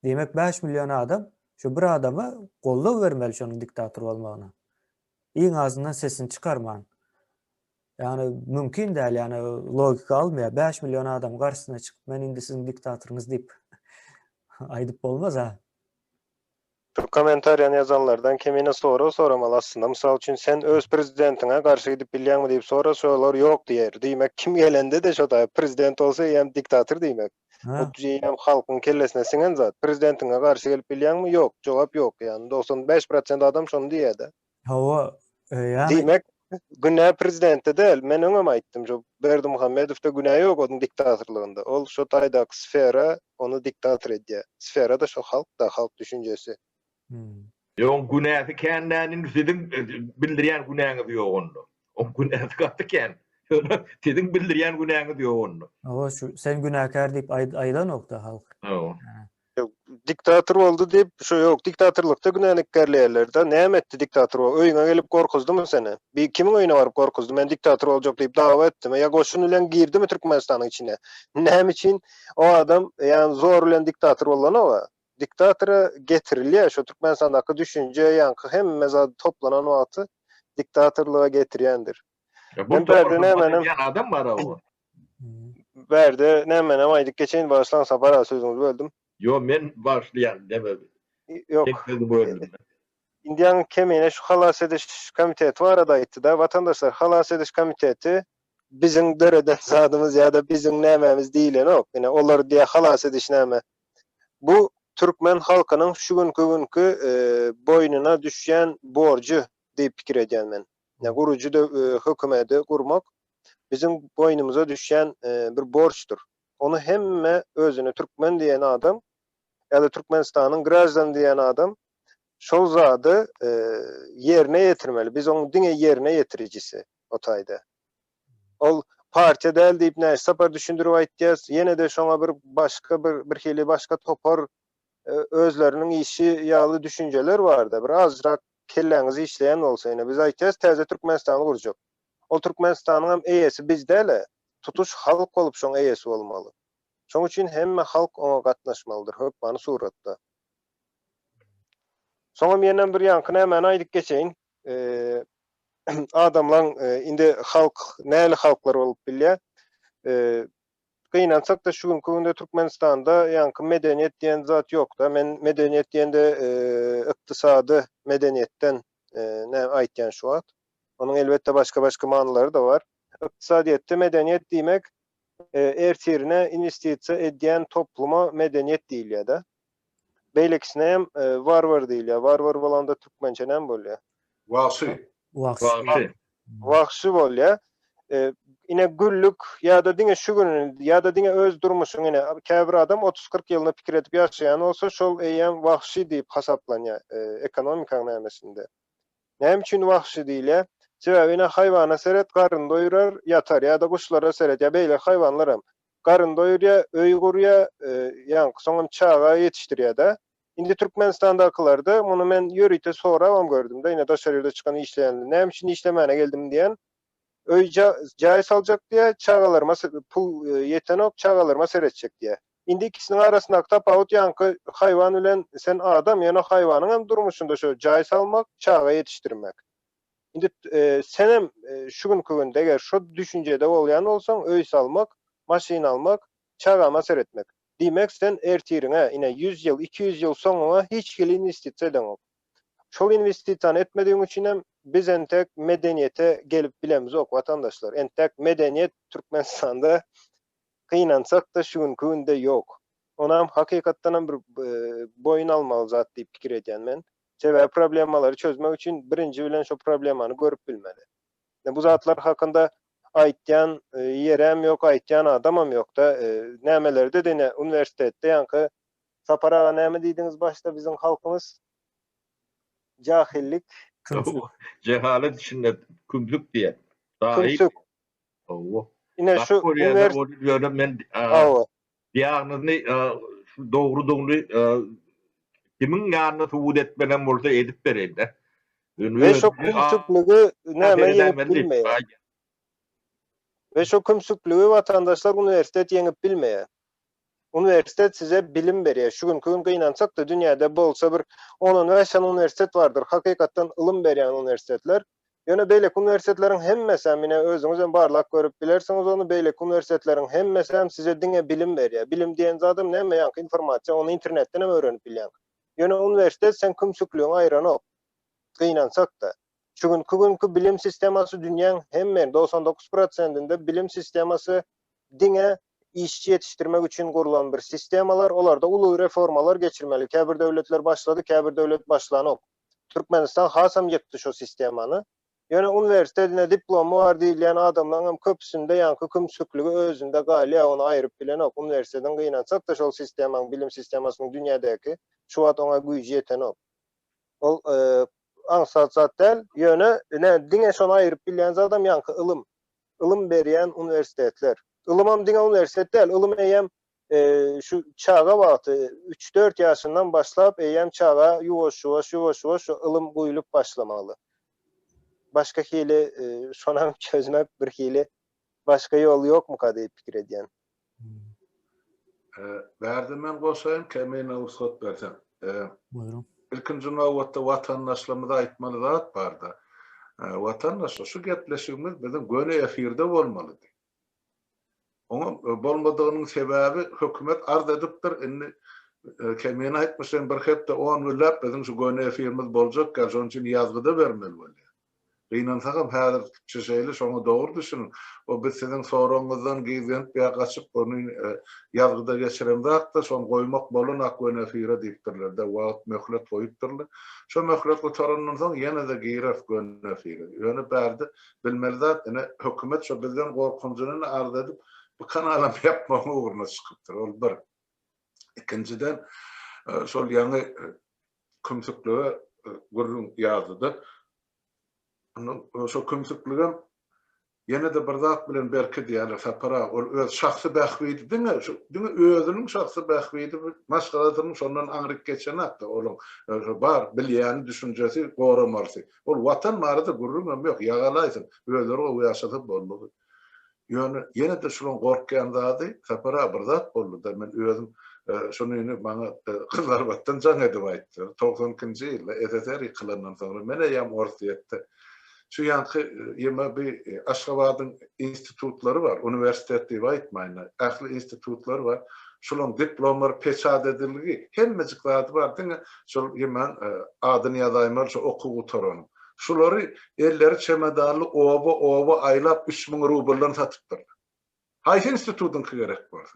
Demek 5 milyon adam şu bir adama gollap bermeli şonuň diktator bolmagyna. Iň azyndan sesini çykarman. Yani mümkün değil yani logika almıyor. 5 milyon adam karşısına çıkıp ben indi sizin diktatörünüz deyip aydıp olmaz ha. Şu komentariýany ýazanlardan kimine soramaly aslında. Mysal üçin sen öz prezidentiňe garşy gidip bilýärmi diýip soraşalar ýok diýer. Diýmek kim gelende de şo da prezident bolsa hem diktator diýmek. Ha, O hem halkyň kellesine singen zat. Prezidentiňe garşy gelip bilýärmi? Ýok. Jogap ýok. Yani 95% adam şonu diýär. hava yani Diýmek günä prezidenti del. Men öňem aýtdym. Jo Berdimuhamedowda günä ýok onuň diktatorlygynda. Ol şo taýdaky sfera onu diktator edýär. Sfera da şo halk da halk düşünjesi. Yok günahı kendinin sizin bildirýän günahınız ýok onda. O günahı gatdyken. Sizin bildirýän günahınız ýok onda. hava şu sen günahkar deyip aydan nokta halk. Diktator boldy diýip şo ýok diktatorlukda günahkarlärler da näme etdi diktator? Öýüňe gelip gorkuzdymy seni? Bir kimin öýüne baryp gorkuzdy? Men diktator boljak diýip dawa etdim. Ya goşun bilen girdimi Türkmenistanyň içine? Näme için o adam ýani zor bilen diktator bolan o? Diktatora getirilýär şo Türkmenistandaky düşünje ýanky hemme zat toplanan wagty diktatorluğa getirýändir. Bu da adam var o. Berde näme aýdyk geçen başlan sapara sözüňizi böldüm. Yo men başlayan demedi. Yok. Tekrar böldüm. Indian kemine şu halas ediş komiteti var da aýtdy da vatandaşlar halas ediş komiteti bizim döreden zadymız ya da bizim nämemiz diýilen ok. Ýene olar diýe halas ediş näme. Bu Türkmen halkynyň şu günkü boynuna düşýän borjy diýip pikir edýän men. Ya guruju da hökümeti gurmak bizim boynumuza düşýän bir borçdur. Onu hemme özüni Türkmen diýen adam ya da Türkmenistanyň grażdan diýen adam şol zady yerine ýetirmeli. Biz onu diňe yerine ýetiricisi o taýda. Ol partiýa däl diýip näçe sapar düşündirip aýtdyýas, ýene de şoňa bir başga bir hili başga topar özleriniň işi ýaly düşünjeler barda. Bir azrak kelleňizi işleýän bolsa ýene biz aýtýas täze Türkmenistany gurjak. O Türkmenistanyň hem eýesi bizde tutuş halk bolup şoň eýesi bolmaly. Şoň üçin hemme halk ona gatnaşmalydyr hökmany suratda. Soňra ýene bir ýanky näme aýdyk geçeýin. Adamlar indi halk näli halklar bolup bilýär. Gynansak da şu günkü Türkmenistanda ýanky medeniýet diýen zat ýok da. Men medeniýet diýende ykdysady medeniýetden näme aýtýan şu wagt. Onun elbette başka manylary da var. Ykdysadyýetde medeniýet diýmek ertirine investisiýa edýän topluma medeniýet diýilýär da. Beýlekisine hem warwar diýilýär. Warwar bolanda türkmençe näme bolýar? Wagşy. Wagşy bolýar. Ine güllük ya da diňe şu gününi ya da diňe öz durmuşyň ine käbir adam 30-40 ýylyny pikir edip ýaşaýan bolsa şol eýen wagşy diýip hasaplanýar ekonomika nämesinde. Näme üçin wagşy diýilýär? Sebäbi ine haýwana seret garyn doýurar, ýatar ya da guşlara seret ya beýle haýwanlar hem garyn doýurýar, öý gurýar, ýani soňam çaga ýetişdirýär da. Indi Türkmenistandakylarda muny men ýörüýte sorabam gördüm de ine daşarýda çykan işleýänler. Näme üçin işlemene geldim diýen öý jaý saljak diýe çagalarma pul ýetenok çagalarma seretjek diýe. Indi ikisiniň arasyndaky tapawut ýanky haýwan bilen sen adam ýene haýwanyň hem durmuşynda şo jaý salmak, çaga ýetişdirmek. Indi sen hem şu günkü günde eger şo düşünjede bolýan bolsaň öý salmak, maşina almak, çagama seretmek. Diýmek sen ertiriňe ine 100 ýyl, 200 ýyl soňuna hiç gili investisiýa edňok. Şol investisiýany etmediň üçin hem biz entek medeniýete gelip bilemiz ok vatandaşlar. Entek medeniýet Türkmenistanda kynansak da şu günde yok. Onam hakykatdan bir boyun almaly zat diýip pikir edýän men. Sebäbi problemalary çözmek üçin birinji bilen şu problemany görüp bilmeli. Bu zatlar hakynda aýtýan ýerem ýok, aýtýan adamam ýok da nämelerde dene uniwersitetde ýanky saparaga näme diýdiňiz başda bizim halkymız jahillik, Kümsük. Cehalet içinde kümsük diye. kümsük. Ine şu Üniversite men awa. diýagnyzy şu dogry kimin ýanyna subut etmeden bolsa edip berende. Ve şu kümsüklüğü näme ýeňip bilmeýär. Ve şu kümsüklüğü watandaşlar üniversitet ýeňip bilmeýär. Üniversitet size bilim berýär. Şu gün gynansak da dünýäde bolsa bir 10-15 üniversitet vardır. Hakykatdan ilim berýän üniversitetler. Ýöne beýlek üniversitetleriň hemmesi mine özüňiz barlak görüp bilersiňiz onu beýlek üniversitetleriň hemmesi size diňe bilim berýär. Bilim diýen zadym näme ýanky informasiýa onu internetden hem öğrenip bilýän. Ýöne üniversitet sen kümsüklüğüň aýrany gynansak da. Şu günkü bilim sistemasy dünýäň hemme 99%'inde bilim sistemasy diňe işçi yetiştirmek için kurulan bir sistemalar, olarda ulu reformalar geçirmeli. Käbir döwletler başladı, käbir döwlet başlanok. Türkmenistan hasam yetdi şu sistemany. Ýöne üniversitetine diplomy var diýilýän adamlaryň köpüsinde ýanky kümsüklügi özünde galy, onu aýryp bilen ok. Üniversiteden gynansak da şol sistemaň, bilim sistemasynyň dünýädäki şu wagt ona güýji ýeten ok. Ol ansat zat däl, ýöne diňe şonu aýryp bilýän adam ýanky ilim. Ilim berýän üniversitetler. Ilymam diňe üniversitet däl, ilim eýem şu çağa wagty 3-4 ýaşyndan başlap eýem çağa ýuwaş şu ilim guýulyp başlamaly. Başka hili şona çözmek bir hili başka yol yok mu diýip pikir edýän. Berdim men goşaýym kemine usat bersem. Buyurun. İlkinji nowatda watandaşlarymyza aýtmaly zat barda. Watandaşlar şu gepleşigimiz biziň göne efirde bolmaly. Oňa bolmadygynyň sebäbi hökümet arz edipdir. Indi kemine aýtmaşyn bir hepde 10 ýyllap biziň şu göne efirimiz boljak, şoň üçin ýazgyda bermeli bolýar. Gynansak häzir çeşeýli şoňa dogry düşünün. O biz siziň soraňyzdan giýen ýa gaçyp onu ýazgyda geçiremdak da şoň goýmak bolan akwen efire diýipdirler-de wagt möhlet goýupdyrlar. Şo möhlet gotarandan soň ýene de giýref gön efire. Ýöne berdi bilmeli zat ine hökümet şo bizden gorkunjyny arz edip bu kanalam yapmagy uğruna çykypdyr. Ol bir. İkinciden şol ýany kümsüklügi gurrun ýazdydy. Şo kümsüklügem ýene de bir zat bilen berki diýerler sapara ol öz şahsy bähwidi diňe şu diňe özüniň şahsy bähwidi maşgalatynyň şondan aňryk geçen hatda onuň bar bilýän düşünjesi goramarsy ol watan marada gurrun ýok ýagalaýsyn özleri o ýaşatyp bolmaly ýene de şoň gorkýan zady sapara bir zat boldy da men özüm şonu bana kızlar watan jaň edip aýtdy 90-njy ýylda SSR ýykylandan soňra mene ýam orsiýetde şu yankı yema bir Aşgabatyň institutları var, üniversitet diýip aýtmaýyn, ähli institutlar var. Şolun diplomlar peçat ediligi, hemmejik zady bar diňe, şol yemen adyny ýazaýmar, şu okuw torony. Şolary elleri çemedarly oba aýlap 3000 rublyny satypdyr. Haýsy institutyň gerek bar.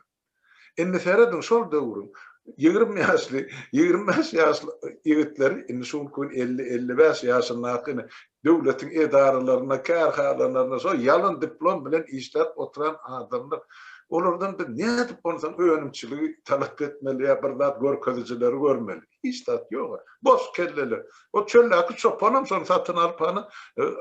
Indi seredin şol döwrüň 20 ýaşly, 25 ýaşly ýigitleri indi şu gün 50-55 ýaşyndaky döwletiň edaralaryna, kärhanalarına so ýalyn diplom bilen işläp oturan adamlar. Olardan bir näme dip bolsa öňümçiligi talap etmeli ýa bir zat görkezijileri görmeli. Hiç zat ýok. Boş kelleler. O çölläki çopanam şonu satyn alyp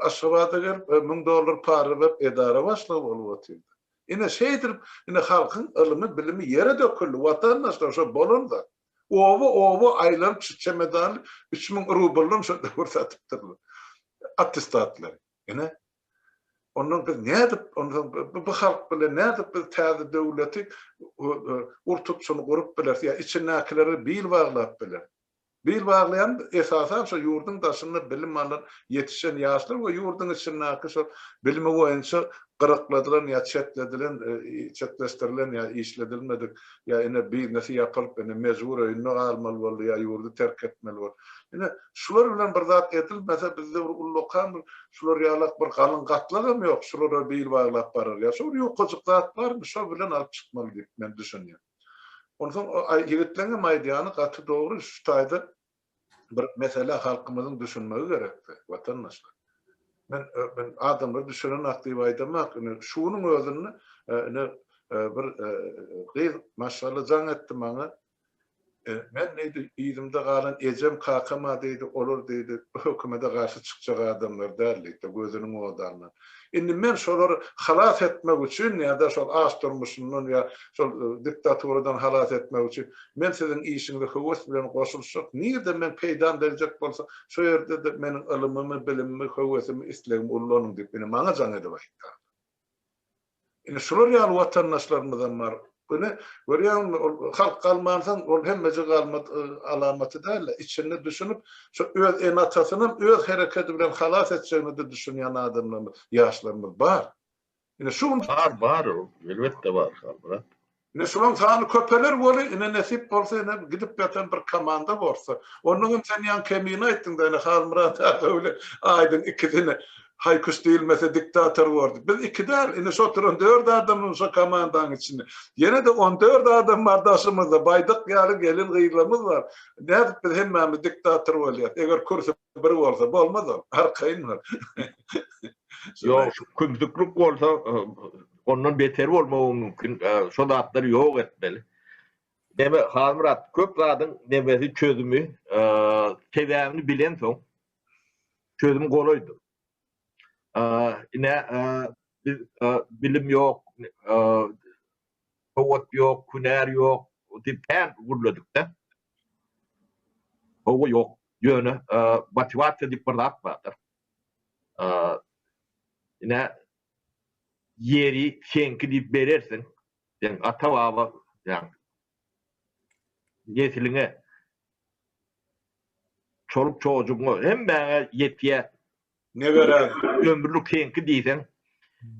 aşgabada gelip $1000 para berip edara başlap bolup oturdy. Ine şeýdir, ine halkyň ilymy, bilimi ýere döküldi. Watandaşlar şo bolanda. Owa aýlap çemedan 3000 rublyny şo görsatypdyrlar. Attestatlar. Ine ondan biz nädip ondan bu halk bilen nädip biz täze döwleti urtup şonu gurup biler ýa içinäkileri bil baglap biler. bil baglayan esasen şu yurdun daşında bilim alan yetişen yaşlar we yurdun içindäki şu bilimi boýunça gyrıkladylan ya çetledilen, çetleşdirilen ya işledilmedik ya ine bir nesi yapılıp ine mecbur öýüne almaly boldy ya yurdu terk etmeli boldy. Ine şular bilen bir zat edilmese bizde ullokan şular ýalak bir galyn gatlarym ýok, şulara bil baglap barar ya. Şol ýokajyk zatlar şo bilen alyp çykmaly diýip men düşünýär. Ondan ýigitleňe maýdany gaty dogry şu taýda bir mesele halkymyzyň düşünmegi gerekdi, watandaşlar. Ben adamlar düşünen aktiv aydamak, şunun özünü bir gyz maşallah jaň etdi maňa. Men neýdi ýüzümde galan ejem kakama diýdi, olur diýdi, hökümete garşy çykjak adamlar därlikde gözüniň oğdanlar. Indi men şolary halas etmek üçin ýa-da şol aş durmuşyndan ýa şol diktaturadan halas etmek üçin men siziň işiňizde höwes bilen goşulşak, niýede men peýdan berjek bolsa, şo ýerde de meniň ilmimi, bilimimi, höwesimi, islegim ullanyň diýip meni maňa jaň edip aýtdy. Indi şolar ýaly watandaşlarymyzdan bar. Bunu görýän halk galmansan ol hemmece galmat alamaty däl. İçinde düşünüp şu öz enatasyny öz hereketi bilen halas etjegini de düşünýän adamlar, ýaşlarymyz bar. Ine şu Bar, elbette bar. ne şulan sany köpeler bolu, ine nesip bolsa ine gidip beten bir komanda bolsa. Onuň sen ýan kemini aýtdyň da ine Halmurat öyle aýdyn ikisini haykuş diýilmese diktator boldy. Biz iki däl, ine şo turan 4 adamyň şo komandaň içinde. Ýene de 14 adam bardaşymyzda baýdyk ýaly gelin gıýlamyz bar. Nädip biz hemmemiz diktator bolýar. Eger kursy bir bolsa bolmaz o. Arkaýyn bar. Ýok, kümdüklük bolsa ondan beter bolmagy mümkin. Şo zatlar ýok etmeli. Deme Halmurat köp zadyň demesi çözümi, sebäbini bilen soň çözüm golaýdy. Ine biz bilim yok, howat yok, kuner yok, dipen gurladık da. Hova yok, yönü motivasiya dip bir zat vardır. Ine yeri senki dip berersin, yani ata baba, yani nesiline çoluk çocuğunu hem bana yetiye Ne berer? ömürlük senki diýsen,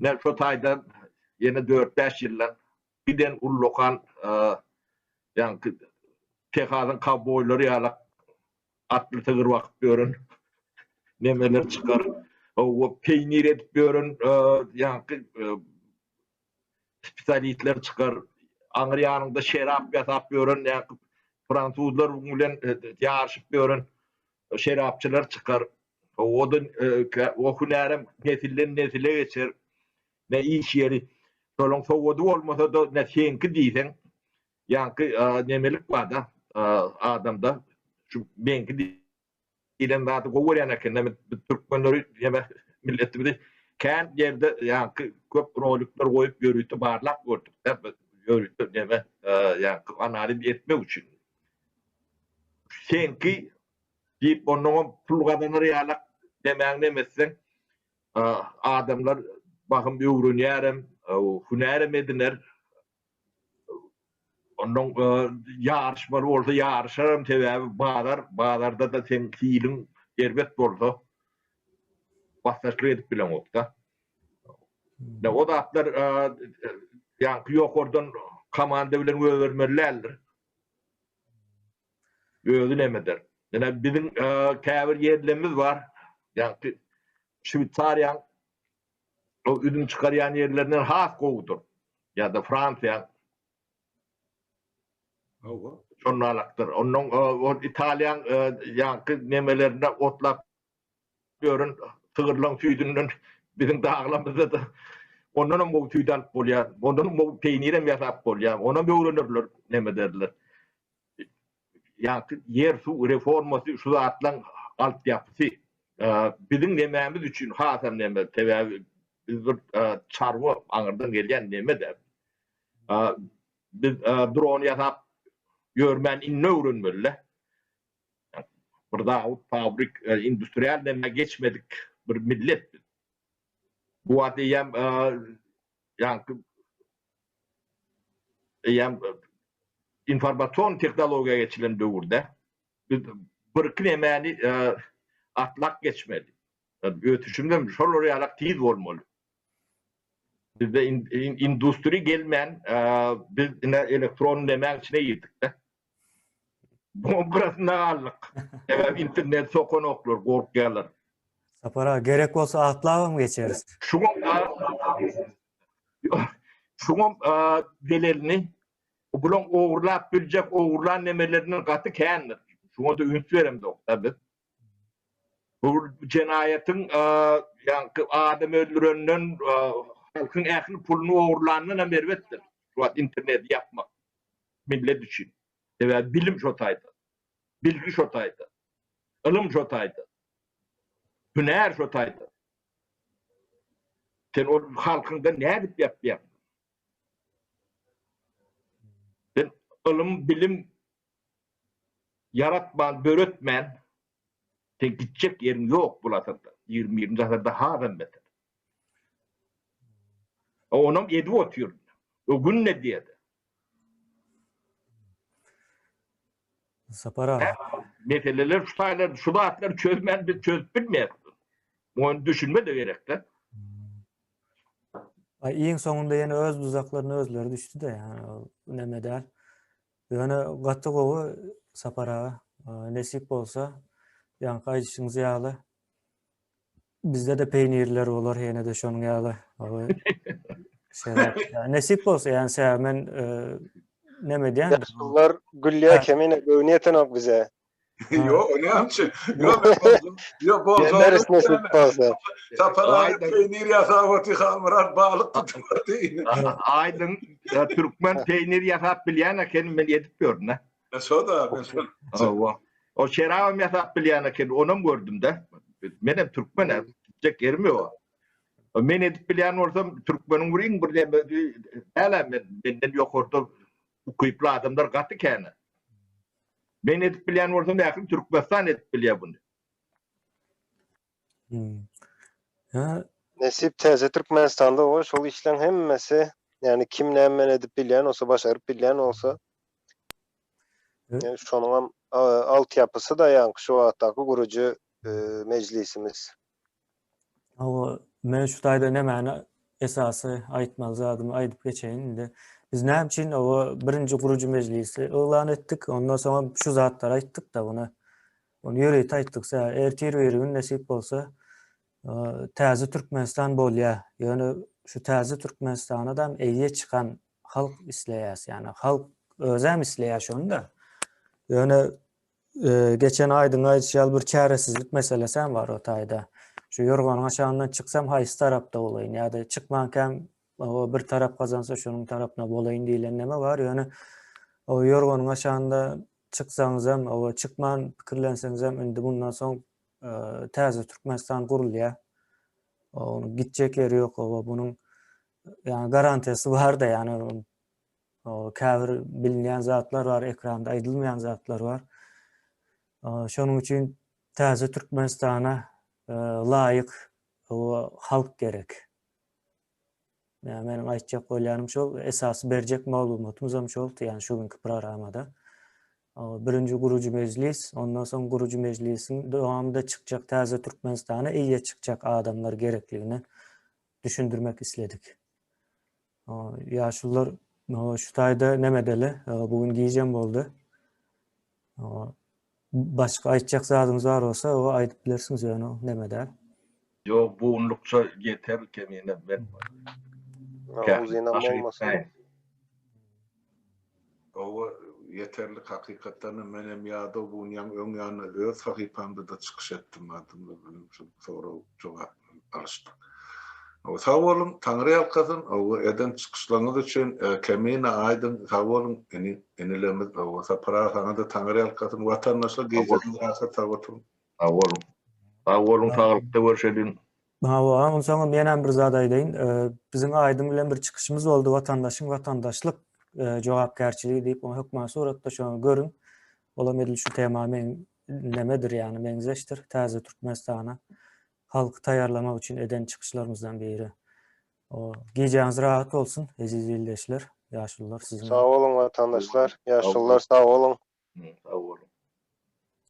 ne şu taýda ýene 4-5 ýyllar birden ullokan yani tehazın kabloyları ýalak atlı tığır wagt görün, nemeler çıkar, o peynir edip görün, yani spesialitler çıkar, aňyr ýanynda şerap ýasap görün, yani Fransuzlar bilen ýarşyp görün, şerapçylar çıkar. Odan o hünärem nesilden nesile geçer. Ne iş yeri. Şolun sowady bolmasa da ne senki diýsen, ýa-ni nemelik bar da adamda şu benki diýen zat gowurýan eken, türkmenleri ýa milletimizi kän ýerde ýa-ni köp rolikler goýup ýörüýdi, barlap gördük da ýörüýdi näme ýa-ni analiz etmek üçin. Senki diýip onuň pulgadanary ýalak demäň emesseň adamlar bakym öwrenýärem, hünärem ediner. Onuň ýarşmaly bolsa ýarşarym sebäbi bazarda da sen kiýilim gerbet bolsa başlaşly edip bilen okda. Ne o zatlar ýa-ni ýokardan komanda bilen öwürmelärdir. Özü nemeder. Yani bizim käbir yerlerimiz var. Yani Şwitsariýa o ürün çıkaryan yerlerinden has gowudur. Ya da Fransiýa. Şonalaktır. Onun o İtalyan yani nemelerinde otlap görün tığırlan tüydünden bizim dağlamızda da ondan bu tüyden bolýar. Ondan bu peynirem ýasap bolýar. Ona öwrenirler neme derler. Yani yer su reforması şu zatlan alt yapısı bizim nemämiz üçün hasam neme sebäbi biz bir çarwa aňyrdan gelýän neme de biz drone ýasap görmän inne öwrenmeli. Bir daha fabrik industrial neme geçmedik bir millet. Bu adiyem yani informasyon teknolojiye geçilen döwürde bir emeni atlak geçmeli. Ötüşümden şol oraya tiz olmalı. Bizde industri gelmeyen biz elektron demek içine girdik de. Bu burasında aldık. Evet, internet sokon oklur, korkuyorlar. Sapar ağa gerek olsa atlağa mı geçeriz? Şuna delelini bulun uğurlap bilecek uğurlan nemelerinin katı kendir. Şuna da üns verem de tabii. Bu cenayetin yani adam öldüreninin halkın ehli pulunu uğurlanına mervettir. Şu an internet yapmak. Millet için. Evet, bilim şotaydı. Bilgi şotaydı. Ilim şotaydı. Hüner şotaydı. Sen o halkında ne edip yapıyorsun? Sen ilim, bilim yaratman, böğretmen sen gidecek yerin yok bu latında. 20 asırda halen beter. Onun yedi otuyor. O gün ne diyedi? Sapar ağa. Meseleler, şu dağıtlar çözmen bir çözüp bilmeyelim. Onu düşünme de gerekli. Ay iň soňunda ýene öz buzaklaryna özleri düşdi de yani o neme däl. Ýöne gatty gowy Sapar ağa nesip bolsa ýanky aýdyşyňyz ýaly bizde de peýnirler bolar ýene de şonuň ýaly. Nesip bolsa ýani sen men neme diýän? Yaşlılar güllüye kemine göwniyeten ok bize. Yo, o ne yapçı? Yo, ben bozdum. Yo, bozdum. Neres nesip bolsa. Sapara peynir yasavati hamrat balık tutmadı. Aydın Türkmen peynir yasap bilýän eken men edip gördüm ha. Soda. O şerawam yasap bilýän eken onum gördüm de. Menem Türkmenem gidecek yerim yok. Men edip bilýän bolsam Türkmeniň bir benden ýokurdy ukuyply adamlar gaty kene. Men edip bilýän bolsam ýakyn Türkmenistan edip bilýär bunu. Nesip teze Türkmenistan'da o şol işlerin hemmesi yani kim nämen edip bilýän olsa başaryp bilýän olsa yani şonuň altyapysy da ýanky şu wagtdaky guruju meclisimiz. Men şu taýda nämäni esasy aýtmak zadymy aýdyp geçeýin. Indi biz näme üçin o birinji guruju meclisi elan etdik. Ondan soňra şu zatlar aýtdyk da bunu. Onu ýöreýt aýtdyk. Ertir berigin nesip bolsa täze Türkmenistan bolýar. Ýöne şu täze Türkmenistanydan eýe çykan halk isleýär. Yani halk özem isleýär şonu da. Ýöne geçen aýdyň aýdýaly bir çäresizlik meselesi var o taýda. Şu ýorganyň aşagyndan çyksam haýsy tarapda bolaýyn ýa-da çykmankem o bir tarap kazansa şonuň tarapyna bolaýyn diýilen neme var. Ýöne o ýorganyň aşagynda çyksaňyz hem o çykman pikirlenseňiz hem indi bundan soň täze Türkmenistan gurulýar. Onun gidecek ýeri ýok. Bunyň ýani garantiýasy bar da ýani o käbir bilinýän zatlar bar, ekranda aýdylmaýan zatlar bar. Şonuň üçin täze Türkmenistana laýyk halk gerek. Yani benim aýtjak bolýanym şol, esasy berjek maglumatymyz hem şol, yani şu günkü programmada. Birinji guruju meclis, ondan soň guruju meclisiň dowamında çykjak täze Türkmenistana eýe çykjak adamlar gerekligini düşündürmek isledik. Ýaşullar şu taýda nemedeli, bugün giýjem boldy. Başka aýtjak zadyňyz bar bolsa, o aýdyp bilersiňiz ýöne nemede. Yo, bu unlukça yeter kemine ben. Uzyna bolmasyn. O yeterli hakikatdan menem ýa-da bu öň ýanyna öz hakypamda da çykyş etdim adymda bilen sonra jogap alışdyk. O sağ olun Taňry ýalkasyn o eden çykyşlaryňyz üçin kemine aýdym sağ olun enilerimiz o sapara saňda Taňry ýalkasyn watandaşlar geýjekden rahat sağ olun. Sağ olun sağlypda görşedin. Ondan soň men bir zat aýdaýyn. Biziň aýdym bilen bir çykyşymyz boldy watandaşyň watandaşlyk jogapkärçiligi diýip onu hökümet suratda şonu görün. Olam edil şu tema men nemedir yani meňzeşdir. Täze Türkmenistana halky taýarlamak üçin eden çykyşlarymyzdan biri. O giýjäňiz rahat bolsun eziz ildeşler, ýaşullar sizin. Sağ olun vatandaşlar, ýaşullar sağ olun. Sağ olun.